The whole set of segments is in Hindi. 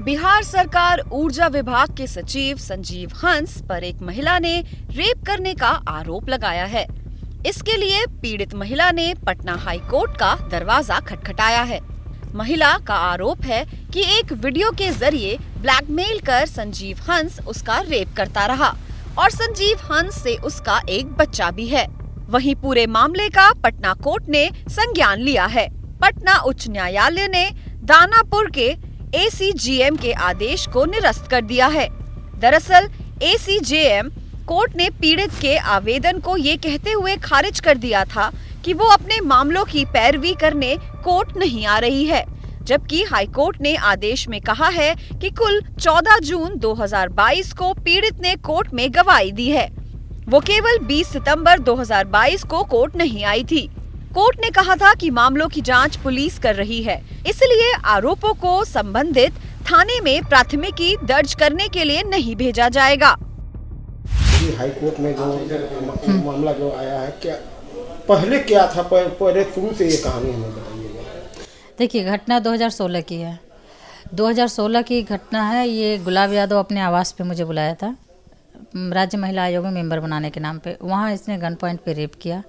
बिहार सरकार ऊर्जा विभाग के सचिव संजीव हंस पर एक महिला ने रेप करने का आरोप लगाया है। इसके लिए पीड़ित महिला ने पटना हाई कोर्ट का दरवाजा खटखटाया है। महिला का आरोप है कि एक वीडियो के जरिए ब्लैकमेल कर संजीव हंस उसका रेप करता रहा और संजीव हंस से उसका एक बच्चा भी है। वहीं पूरे मामले का पटना कोर्ट ने संज्ञान लिया है। पटना उच्च न्यायालय ने दानापुर के ACGM के आदेश को निरस्त कर दिया है। दरअसल ACGM कोर्ट ने पीड़ित के आवेदन को ये कहते हुए खारिज कर दिया था कि वो अपने मामलों की पैरवी करने कोर्ट नहीं आ रही है, जबकि हाई कोर्ट ने आदेश में कहा है कि कुल 14 जून 2022 को पीड़ित ने कोर्ट में गवाही दी है। वो केवल 20 सितंबर 2022 को कोर्ट नहीं आई थी। कोर्ट ने कहा था कि मामलों की जांच पुलिस कर रही है, इसलिए आरोपों को संबंधित थाने में प्राथमिकी दर्ज करने के लिए नहीं भेजा जाएगा। हाई कोर्ट में जो मामला जो आया है, क्या पहले क्या था, पहले शुरू से ये कहानी हमें बताइएगा। देखिए, घटना 2016 की है। 2016 की घटना है। ये गुलाब यादव अपने आवास पे मुझे बुलाया था, राज्य महिला आयोग में मेंबर बनाने के नाम पे। वहाँ इसने गन पॉइंट पे रेप किया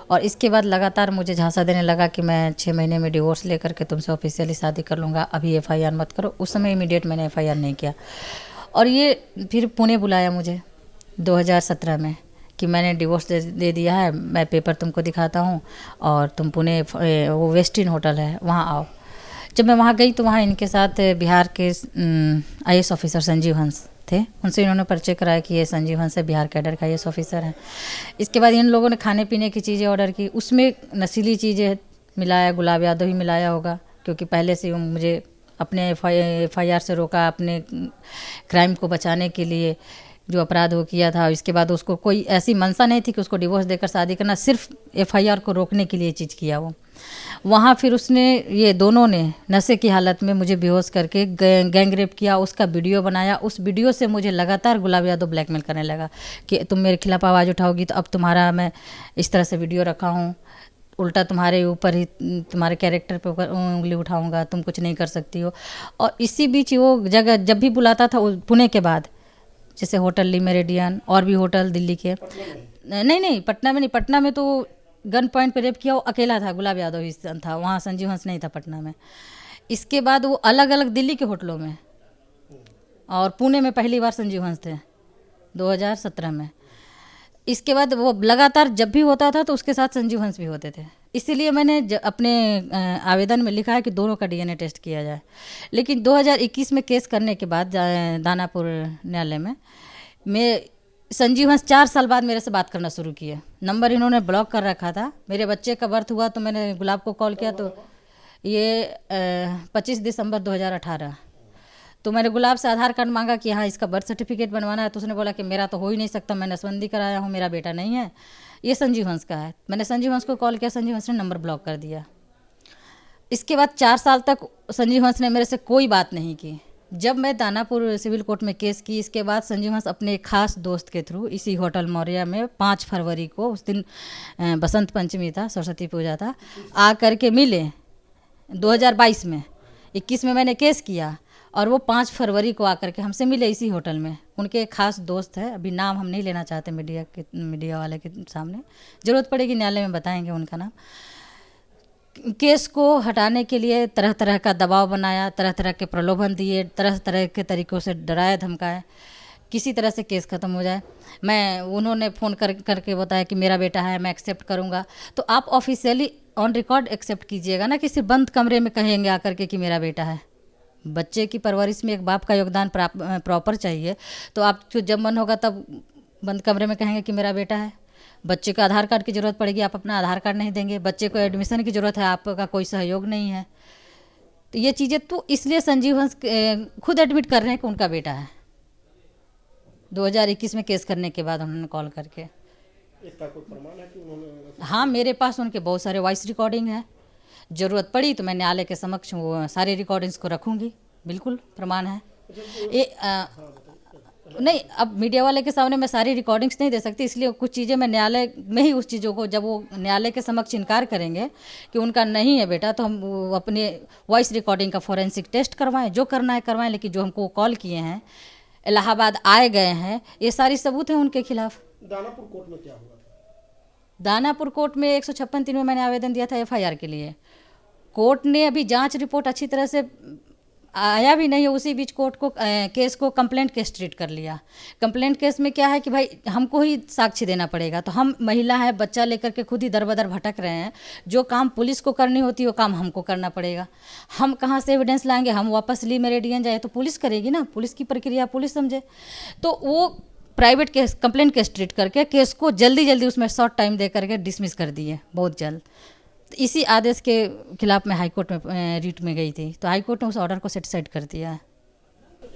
और इसके बाद लगातार मुझे झांसा देने लगा कि मैं 6 महीने में डिवोर्स लेकर के तुमसे ऑफिशियली शादी कर लूँगा, अभी FIR मत करो। उस समय इमीडिएट मैंने FIR नहीं किया। और ये फिर पुणे बुलाया मुझे 2017 में कि मैंने डिवोर्स दे दिया है, मैं पेपर तुमको दिखाता हूँ और तुम पुणे, वो वेस्टिन होटल है, वहाँ आओ। जब मैं वहाँ गई तो वहाँ इनके साथ बिहार के IAS ऑफिसर संजीव हंस थे। उनसे इन्होंने परिचय कराया कि ये संजीव हंस है, बिहार कैडर का IAS ऑफिसर है। इसके बाद इन लोगों ने खाने पीने की चीज़ें ऑर्डर की, उसमें नशीली चीज़ें मिलाया, गुलाब यादव ही मिलाया होगा, क्योंकि पहले से मुझे अपने FIR से रोका, अपने क्राइम को बचाने के लिए, जो अपराध वो किया था। इसके बाद उसको कोई ऐसी मंशा नहीं थी कि उसको डिवोर्स देकर शादी करना, सिर्फ FIR को रोकने के लिए चीज़ किया वो। वहाँ फिर उसने, ये दोनों ने नशे की हालत में मुझे बेहोश करके गैंग रेप किया, उसका वीडियो बनाया। उस वीडियो से मुझे लगातार गुलाब यादव ब्लैकमेल करने लगा कि तुम मेरे खिलाफ आवाज़ उठाओगी तो अब तुम्हारा मैं इस तरह से वीडियो रखा हूँ, उल्टा तुम्हारे ऊपर ही, तुम्हारे कैरेक्टर पे ऊपर उंगली उठाऊँगा, तुम कुछ नहीं कर सकती हो। और इसी बीच वो जगह जब भी बुलाता था, पुणे के बाद जैसे होटल ली मेरिडियन और भी होटल दिल्ली के, नहीं पटना में नहीं, पटना में तो गन पॉइंट पे रेप किया वो अकेला था, गुलाब यादव ही था, वहाँ संजीव हंस नहीं था पटना में। इसके बाद वो अलग अलग दिल्ली के होटलों में, और पुणे में पहली बार संजीव हंस थे 2017 में। इसके बाद वो लगातार जब भी होता था तो उसके साथ संजीव हंस भी होते थे। इसीलिए मैंने अपने आवेदन में लिखा है कि दोनों का DNA टेस्ट किया जाए। लेकिन 2021 में केस करने के बाद दानापुर न्यायालय में संजीव हंस 4 साल बाद मेरे से बात करना शुरू किए। नंबर इन्होंने ब्लॉक कर रखा था। मेरे बच्चे का बर्थ हुआ तो मैंने गुलाब को कॉल किया, तो ये 25 दिसंबर 2018। तो मैंने गुलाब से आधार कार्ड मांगा कि हाँ इसका बर्थ सर्टिफिकेट बनवाना है, तो उसने बोला कि मेरा तो हो ही नहीं सकता, मैं नसबंदी कराया हूँ, मेरा बेटा नहीं है, ये संजीव हंस का है। मैंने संजीव हंस को कॉल किया, संजीव हंस ने नंबर ब्लॉक कर दिया। इसके बाद 4 साल तक संजीव हंस ने मेरे से कोई बात नहीं की। जब मैं दानापुर सिविल कोर्ट में केस की, इसके बाद संजीव हंस अपने एक खास दोस्त के थ्रू इसी होटल मौर्या में 5 फरवरी को, उस दिन बसंत पंचमी था, सरस्वती पूजा था, आ करके मिले 2022 में। 21 में मैंने केस किया और वो 5 फरवरी को आकर के हमसे मिले इसी होटल में। उनके एक खास दोस्त है, अभी नाम हम नहीं लेना चाहते मीडिया वाले के सामने, ज़रूरत पड़ेगी न्यायालय में बताएंगे उनका नाम। केस को हटाने के लिए तरह तरह का दबाव बनाया, तरह तरह के प्रलोभन दिए, तरह तरह के तरीक़ों से डराया धमकाया, किसी तरह से केस ख़त्म हो जाए। उन्होंने फ़ोन करके बताया कि मेरा बेटा है, मैं एक्सेप्ट करूँगा। तो आप ऑफिशियली ऑन रिकॉर्ड एक्सेप्ट कीजिएगा ना, कि सिर्फ बंद कमरे में कहेंगे आकर के कि मेरा बेटा है। बच्चे की परवरिश में एक बाप का योगदान प्रॉपर चाहिए। तो आप जब मन होगा तब बंद कमरे में कहेंगे कि मेरा बेटा है। बच्चे को आधार कार्ड की ज़रूरत पड़ेगी, आप अपना आधार कार्ड नहीं देंगे। बच्चे को एडमिशन की ज़रूरत है, आपका कोई सहयोग नहीं है। तो ये चीज़ें, तो इसलिए संजीव हंस खुद एडमिट कर रहे हैं कि उनका बेटा है। 2021 में केस करने के बाद उन्होंने कॉल करके, इसका कोई प्रमाण है कि उन्होंने? हाँ, मेरे पास उनके बहुत सारे वॉइस रिकॉर्डिंग है। ज़रूरत पड़ी तो मैं न्यायालय के समक्ष वो सारे रिकॉर्डिंग्स को रखूँगी, बिल्कुल प्रमाण है। नहीं, अब मीडिया वाले के सामने मैं सारी रिकॉर्डिंग्स नहीं दे सकती, इसलिए कुछ चीज़ें मैं न्यायालय में ही उस चीज़ों को, जब वो न्यायालय के समक्ष इनकार करेंगे कि उनका नहीं है बेटा, तो हम वो अपने वॉइस रिकॉर्डिंग का फॉरेंसिक टेस्ट करवाएं, जो करना है करवाएं। लेकिन जो हमको कॉल किए हैं, इलाहाबाद आए गए हैं, ये सारी सबूत हैं उनके खिलाफ। दानापुर कोर्ट में क्या हुआ था? दानापुर कोर्ट में 156(3) में मैंने आवेदन दिया था एफआईआर के लिए। कोर्ट ने अभी जांच रिपोर्ट अच्छी तरह से आया भी नहीं है, उसी बीच कोर्ट को केस को कंप्लेंट केस ट्रीट कर लिया। कंप्लेंट केस में क्या है कि भाई हमको ही साक्ष्य देना पड़ेगा, तो हम महिला है, बच्चा लेकर के खुद ही दर बदर भटक रहे हैं। जो काम पुलिस को करनी होती है वो काम हमको करना पड़ेगा। हम कहाँ से एविडेंस लाएंगे? हम वापस ली मेरे डीएन जाए तो पुलिस करेगी ना, पुलिस की प्रक्रिया पुलिस समझे। तो वो private case complaint case treat करके केस को जल्दी उसमें शॉर्ट टाइम दे करके डिसमिस कर दिए, बहुत जल्द। तो इसी आदेश के खिलाफ मैं हाई कोर्ट में रीट में गई थी, तो हाई कोर्ट ने उस ऑर्डर को सेटिस्फाइड कर दिया है।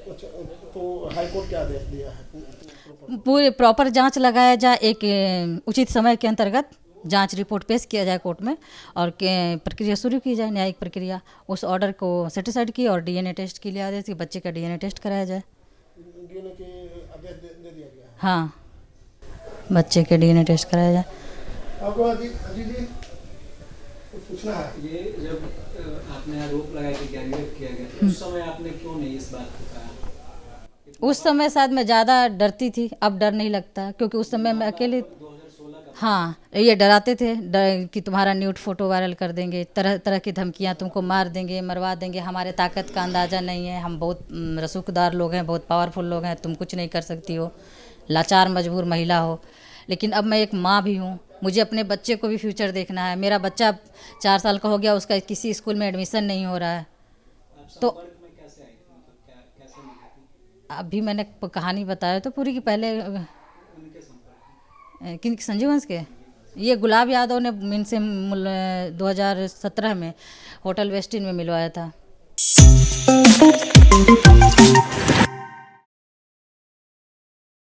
अच्छा, तो हाई कोर्ट क्या आदेश दिया है? पूरे प्रॉपर जांच लगाया जाए, एक उचित समय के अंतर्गत जांच रिपोर्ट पेश किया जाए कोर्ट में, और प्रक्रिया शुरू की जाए, न्यायिक प्रक्रिया। उस ऑर्डर को सेटिस्फाइड की और डीएनए टेस्ट के लिए आदेश कि बच्चे का डीएनए टेस्ट कराया जाए। डीएनए के आदेश दे दिया गया है? हाँ, बच्चे के डीएनए टेस्ट कराया जाए। आपको अजीत जी कुछ पूछना है? ये जब आपने आरोप लगाया कि गैंगरेप किया गया, उस समय आपने क्यों नहीं इस बात को कहा? उस समय शायद मैं ज़्यादा डरती थी, अब डर नहीं लगता, क्योंकि उस समय मैं अकेले। 2016 का। हाँ, ये डराते थे कि तुम्हारा न्यूड फोटो वायरल कर देंगे, तरह तरह की धमकियाँ, तुमको मार देंगे, मरवा देंगे, हमारे ताकत का अंदाज़ा नहीं है, हम बहुत रसूखदार लोग हैं, बहुत पावरफुल लोग हैं, तुम कुछ नहीं कर सकती हो, लाचार मजबूर महिला हो। लेकिन अब मैं एक माँ भी हूँ, मुझे अपने बच्चे को भी फ्यूचर देखना है। मेरा बच्चा 4 साल का हो गया, उसका किसी स्कूल में एडमिशन नहीं हो रहा है। तो में कैसे आई थी? मतलब कैसे मिली थी? अभी मैंने कहानी बताया तो पूरी की, पहले उनके संपर्क किन संजीव हंस के, ये गुलाब यादव ने इनसे 2017 में होटल वेस्टिन में मिलवाया था।